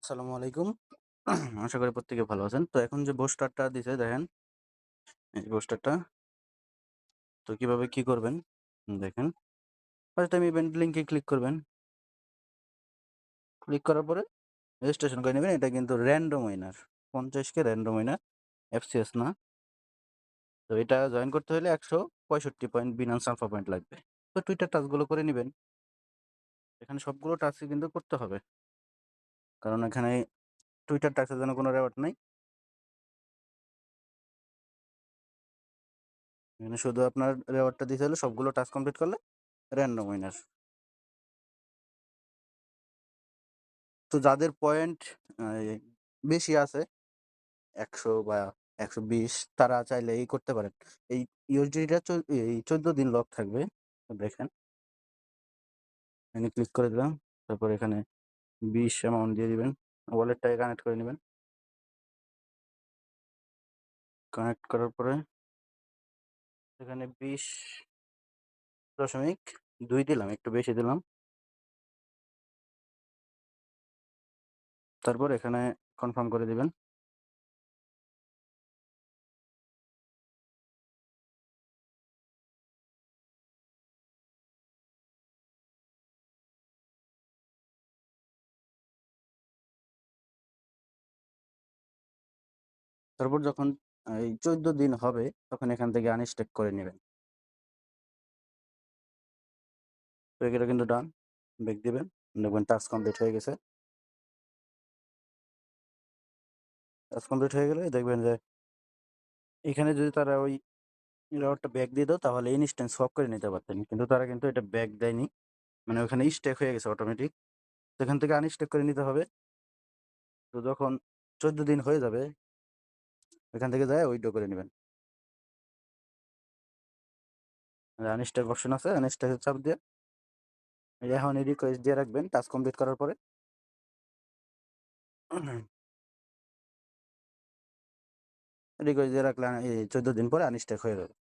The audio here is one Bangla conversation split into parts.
আসসালামু আলাইকুম। আশা করি প্রত্যেকে ভালো আছেন। তো এখন যে পোস্টারটা দিছে দেখেন, এই পোস্টারটা। তো কিভাবে কি করবেন? দেখেন। ফার্স্ট টাইম ইভেন্ট লিংকে ক্লিক করবেন। ক্লিক করার পরে রেজিস্ট্রেশন করে নেবেন। এটা কিন্তু র‍্যান্ডম উইনার। ৫০ কে র‍্যান্ডম উইনার, এফসিএস না। তো এটা জয়েন করতে হলে ১৬৫ পয়েন্ট বিনান্স আলফা পয়েন্ট লাগবে। তো টুইটার টাস্কগুলো করে নিবেন। এখানে সবগুলো টাস্কই কিন্তু করতে হবে। কারণ এখানে টুইটার টাস্কের জন্য কোনো রেওয়ার্ড নাই। এখানে শুধু আপনার রেওয়ার্ডটা দিতে হলে সবগুলো টাস্ক কমপ্লিট করলে র‍্যান্ডম উইনার। তো যাদের পয়েন্ট বেশি আছে ১০০ বা ১২০ তারা চাইলে এই করতে পারেন। এই ইউএসডিটা এই ১৪ দিন লক থাকবে। দেখেন, এখানে ক্লিক করে দিলাম। তারপর এখানে ২০ অ্যামাউন্ট দিয়ে দিবেন। ওয়ালেটটাকে কানেক্ট করে নিবেন। কানেক্ট করার পরে এখানে ২০.২ দিলাম, একটু বেশি দিলাম। তারপর এখানে কনফার্ম করে দিবেন। তারপর যখন এই ১৪ দিন হবে তখন এখান থেকে আনস্টেক করে নিবেন। তো এটা কিন্তু ডান। ব্যাক দিবেন। দেখবেন টাস্ক কমপ্লিট হয়ে গেছে। টাস্ক কমপ্লিট হয়ে গেলে দেখবেন যে এখানে যদি তারা ওই রেওয়ার্ডটা ব্যাক দিয়ে দাও তাহলে ইনস্ট্যান্ট সোয়াপ করে নিতে পারতেন। কিন্তু তারা কিন্তু এটা ব্যাক দেয়নি। মানে ওখানে স্টেক হয়ে গেছে অটোমেটিক। তো এখান থেকে আনস্টেক করে নিতে হবে। তো যখন ১৪ দিন হয়ে যাবে এখান থেকে যায় উইথড্র করে নিবেন। আনস্টেক অপশন আছে, আনস্টেক চাপ দিয়ে এখন রিকোয়েস্ট দিয়ে রাখবেন টাস্ক কমপ্লিট করার পরে। রিকোয়েস্ট দিয়ে রাখলে এই ১৪ দিন পরে আনস্টেক হয়ে যাবে।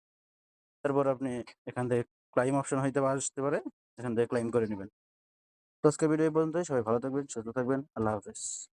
তারপর আপনি এখান থেকে ক্লাইম অপশন হইতে আসতে পারে, এখান থেকে ক্লাইম করে নিবেন। তো আজকের ভিডিও এই পর্যন্তই। সবাই ভালো থাকবেন, সুস্থ থাকবেন। আল্লাহ হাফেজ।